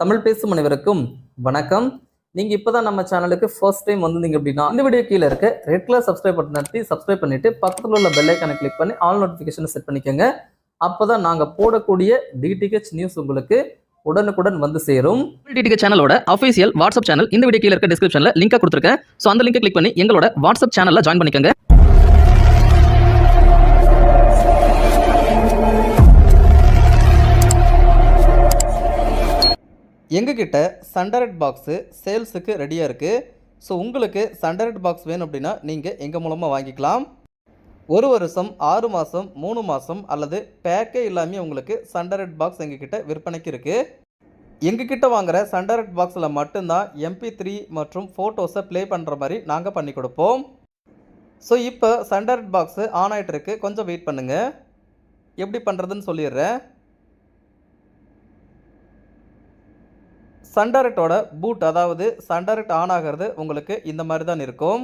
தமிழ் பேசும் அனைவருக்கும் வணக்கம். நீங்க இப்பதான் நம்ம சேனலுக்கு ஃபர்ஸ்ட் டைம் வந்திருந்தீங்க அப்படின்னா இந்த வீடியோ கீழே இருக்க ரெட் கலர் சப்ஸ்கிரைப் பட்டன் அழுத்தி சப்ஸ்கிரைப் பண்ணிட்டு பக்கத்துல உள்ள பெல் ஐகானை கிளிக் பண்ணி ஆல் நோட்டிபிகேஷன் செட் பண்ணிக்கோங்க. அப்பதான் நாங்க போடக்கூடிய டிடிஹெச் நியூஸ் உங்களுக்கு உடனுக்குடன் வந்து சேரும். டிடிஹெச் சேனலோட அஃபிஷியல் வாட்ஸ்அப் சேனல் இந்த வீடியோ கீழே இருக்க டிஸ்கிரிப்ஷன்ல லிங்கை கொடுத்துருக்கேன். ஸோ அந்த லிங்கை கிளிக் பண்ணி எங்களோட வாட்ஸ்அப் சேனல்ல ஜாயின் பண்ணிக்கோங்க. எங்ககிட்ட சண்டரட் பாக்ஸு சேல்ஸுக்கு ரெடியாக இருக்குது. ஸோ உங்களுக்கு சண்டரட் பாக்ஸ் வேணும் அப்படின்னா நீங்கள் எங்கள் மூலமாக வாங்கிக்கலாம். 1 வருஷம் 6 மாதம் 3 மாதம் அல்லது பேக்கே இல்லாமல் உங்களுக்கு சண்டரட் பாக்ஸ் எங்ககிட்ட விற்பனைக்கு இருக்குது. எங்ககிட்ட வாங்குகிற சண்டரட் பாக்ஸில் மட்டும்தான் MP3 மற்றும் ஃபோட்டோஸை ப்ளே பண்ணுற மாதிரி நாங்கள் பண்ணி கொடுப்போம். ஸோ இப்போ சண்டரட் பாக்ஸு ஆன் ஆகிட்டு இருக்கு, கொஞ்சம் வெயிட் பண்ணுங்கள். எப்படி பண்ணுறதுன்னு சொல்லிடுறேன். சண்டரட்டோட பூட், அதாவது சண்டரட் ஆன் ஆகிறது உங்களுக்கு இந்த மாதிரி தான் இருக்கும்.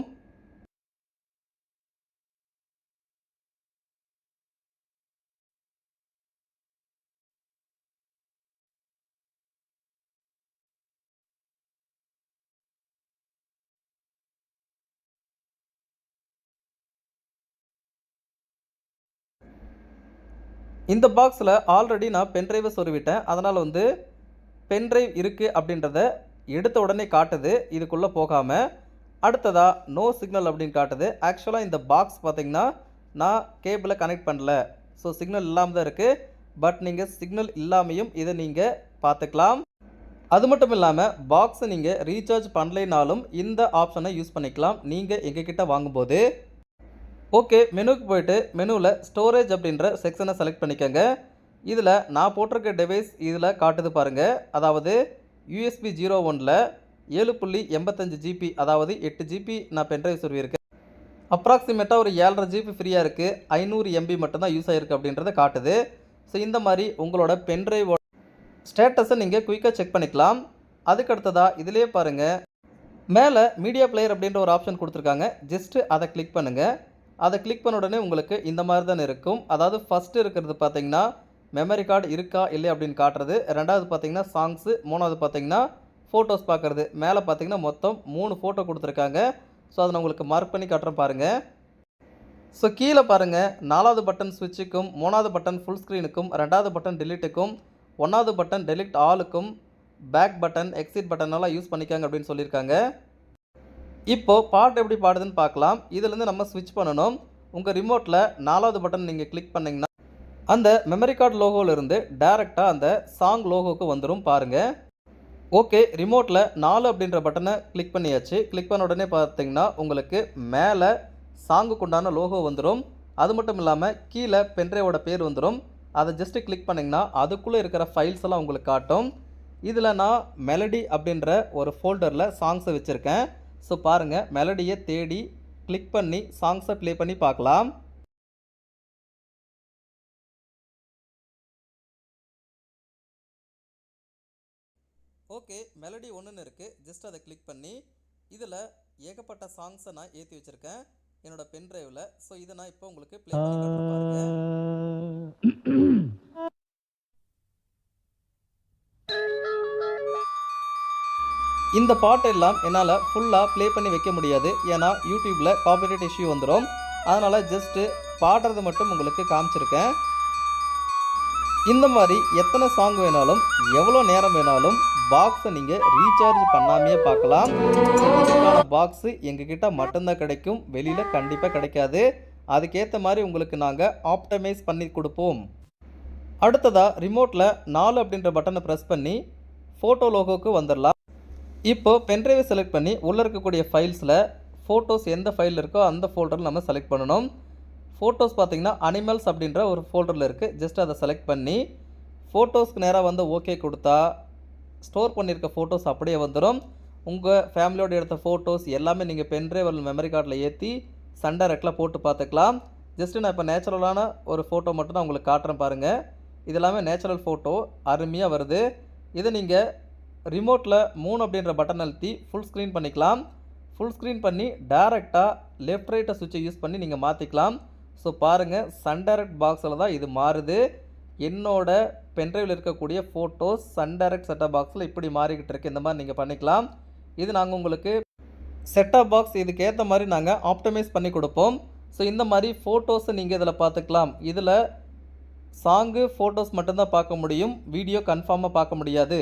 இந்த பாக்ஸில் ஆல்ரெடி நான் பென்ட்ரைவை சொருவிட்டேன். அதனால் பென்ட்ரைவ் இருக்குது அப்படின்றத எடுத்த உடனே காட்டுது, இதுக்குள்ளே போகாமல். அடுத்ததாக நோ சிக்னல் அப்படின்னு காட்டுது. ஆக்சுவலாக இந்த பாக்ஸ் பார்த்திங்கன்னா நான் கேபிளை கனெக்ட் பண்ணல, ஸோ சிக்னல் இல்லாமல் தான் இருக்குது. பட் நீங்கள் சிக்னல் இல்லாமையும் இதை நீங்கள் பார்த்துக்கலாம். அது மட்டும் இல்லாமல் பாக்ஸை நீங்கள் ரீசார்ஜ் பண்ணலைனாலும் இந்த ஆப்ஷனை யூஸ் பண்ணிக்கலாம் நீங்கள் எங்ககிட்ட வாங்கும்போது. ஓகே, மெனுக்கு போய்ட்டு மெனுவில் ஸ்டோரேஜ் அப்படின்ற செக்ஷனை செலக்ட் பண்ணிக்கோங்க. இதில் நான் போட்டிருக்க டிவைஸ் இதில் காட்டுது பாருங்கள். அதாவது USB 01ல் 7.85 GB, அதாவது 8 GB நான் பென்ட்ரைவ் சொல்லியிருக்கேன். அப்ராக்சிமேட்டாக ஒரு 7.5 GB ஃப்ரீயாக இருக்குது, 500 MB மட்டும்தான் யூஸ் ஆகிருக்கு அப்படின்றத காட்டுது. ஸோ இந்த மாதிரி உங்களோட பென்ட்ரைவோட ஸ்டேட்டஸை நீங்கள் குயிக்காக செக் பண்ணிக்கலாம். அதுக்கடுத்ததாக இதிலே பாருங்கள், மேலே மீடியா பிளேயர் அப்படின்ற ஒரு ஆப்ஷன் கொடுத்துருக்காங்க. ஜஸ்ட்டு அதை கிளிக் பண்ணுங்கள். அதை கிளிக் பண்ண உடனே உங்களுக்கு இந்த மாதிரி தான் இருக்கும். அதாவது ஃபஸ்ட்டு இருக்கிறது பார்த்திங்கன்னா மெமரி கார்டு இருக்கா இல்லை அப்படின்னு காட்டுறது. ரெண்டாவது பார்த்திங்கன்னா சாங்ஸு. மூணாவது பார்த்திங்கன்னா ஃபோட்டோஸ் பார்க்குறது. மேலே பார்த்திங்கன்னா மொத்தம் 3 ஃபோட்டோ கொடுத்துருக்காங்க. ஸோ அதை நான் உங்களுக்கு மார்க் பண்ணி காட்டுறேன் பாருங்கள். ஸோ கீழே பாருங்கள், 4வது பட்டன் ஸ்விட்சுக்கும், 3வது பட்டன் ஃபுல் ஸ்க்ரீனுக்கும், 2வது பட்டன் டெலிட்டுக்கும், 1வது பட்டன் டெலிட் ஆலுக்கும், பேக் பட்டன் எக்ஸிட் பட்டனெல்லாம் யூஸ் பண்ணிக்காங்க அப்படின்னு சொல்லியிருக்காங்க. இப்போது பாட்டு எப்படி பாடுதுன்னு பார்க்கலாம். இதிலேருந்து நம்ம ஸ்விட்ச் பண்ணணும். உங்கள் ரிமோட்டில் 4வது பட்டன் நீங்கள் கிளிக் பண்ணிங்கன்னா அந்த மெமரி கார்டு லோகோவிலிருந்து டேரெக்டாக அந்த சாங் லோகோவுக்கு வந்துடும் பாருங்கள். ஓகே, ரிமோட்டில் 4 அப்படின்ற பட்டனை கிளிக் பண்ணியாச்சு. கிளிக் பண்ண உடனே பார்த்தீங்கன்னா உங்களுக்கு மேலே சாங்குக்கு உண்டான லோகோ வந்துடும். அது மட்டும் இல்லாமல் கீழே பென்ட்ரைவோட பேர் வந்துடும். அதை ஜஸ்ட்டு கிளிக் பண்ணிங்கன்னா அதுக்குள்ளே இருக்கிற ஃபைல்ஸ் எல்லாம் உங்களுக்கு காட்டும். இதில் நான் மெலடி அப்படின்ற ஒரு ஃபோல்டரில் சாங்ஸை வச்சுருக்கேன். ஸோ பாருங்கள், மெலடியை தேடி கிளிக் பண்ணி சாங்ஸை ப்ளே பண்ணி பார்க்கலாம். ஓகே, மெலடி 1ன்னு இருக்குது. ஜஸ்ட் அதை கிளிக் பண்ணி இதில் ஏகப்பட்ட சாங்ஸை நான் ஏற்றி வச்சுருக்கேன் என்னோட பென்ட்ரைவில். ஸோ இதை நான் இப்போ உங்களுக்கு ப்ளே பண்ணி காட்டுறேன் பாருங்கள். இந்த பாட்டெல்லாம் என்னால் ஃபுல்லாக ப்ளே பண்ணி வைக்க முடியாது, ஏன்னா யூடியூப்பில் காப்பிரைட் இஷ்யூ வந்துடும். அதனால் ஜஸ்ட்டு பாடுறது மட்டும் உங்களுக்கு காமிச்சிருக்கேன். இந்த மாதிரி எத்தனை சாங் வேணாலும் எவ்வளோ நேரம் வேணாலும் பாக்ஸை நீங்கள் ரீசார்ஜ் பண்ணாமையே பார்க்கலாம். இதுக்கான பாக்ஸு எங்ககிட்ட மட்டும்தான் கிடைக்கும், வெளியில் கண்டிப்பாக கிடைக்காது. அதுக்கேற்ற மாதிரி உங்களுக்கு நாங்கள் ஆப்டமைஸ் பண்ணி கொடுப்போம். அடுத்ததாக ரிமோட்டில் 4 அப்படின்ற பட்டனை ப்ரெஸ் பண்ணி ஃபோட்டோ லோகோவுக்கு வந்துடலாம். இப்போது பென்ட்ரைவை செலக்ட் பண்ணி உள்ளே இருக்கக்கூடிய ஃபைல்ஸில் ஃபோட்டோஸ் எந்த ஃபைல் இருக்கோ அந்த ஃபோல்டரில் நம்ம செலக்ட் பண்ணணும். ஃபோட்டோஸ் பார்த்திங்கன்னா அனிமல்ஸ் அப்படின்ற ஒரு ஃபோல்டரில் இருக்குது. ஜஸ்ட் அதை செலக்ட் பண்ணி ஃபோட்டோஸ்க்கு நேராக வந்து ஓகே கொடுத்தா ஸ்டோர் பண்ணியிருக்க ஃபோட்டோஸ் அப்படியே வந்துடும். உங்கள் ஃபேமிலியோடு எடுத்த ஃபோட்டோஸ் எல்லாமே நீங்கள் பென்ட்ரைவ் மெமரி கார்டில் ஏற்றி சண்டரட்டில் போட்டு பார்த்துக்கலாம். ஜஸ்ட்டு நான் இப்போ நேச்சுரலான ஒரு ஃபோட்டோ மட்டும் தான் உங்களுக்கு காட்டுறேன் பாருங்கள். இது எல்லாமே நேச்சுரல் ஃபோட்டோ, அருமையாக வருது. இதை நீங்கள் ரிமோட்டில் 3 அப்படின்ற பட்டன் அழுத்தி ஃபுல் ஸ்க்ரீன் பண்ணிக்கலாம். ஃபுல் ஸ்க்ரீன் பண்ணி டேரெக்டாக லெஃப்ட் ரைட்டை சுவிட்சை யூஸ் பண்ணி நீங்கள் மாற்றிக்கலாம். ஸோ பாருங்கள், சண்டரட் பாக்ஸில் தான் இது மாறுது. என்னோட பென்ட்ரைவில் இருக்கக்கூடிய ஃபோட்டோஸ் சன் டைரக்ட் செட்டப் பாக்ஸில் இப்படி மாறிக்கிட்டு இருக்கு. இந்த மாதிரி நீங்கள் பண்ணிக்கலாம். இது நாங்கள் உங்களுக்கு செட்டப் பாக்ஸ் இதுக்கு ஏற்ற மாதிரி நாங்கள் ஆப்டிமைஸ் பண்ணி கொடுப்போம். ஸோ இந்த மாதிரி ஃபோட்டோஸை நீங்கள் இதில் பார்த்துக்கலாம். இதில் சாங்கு, ஃபோட்டோஸ் மட்டும்தான் பார்க்க முடியும். வீடியோ கன்ஃபார்மாக பார்க்க முடியாது.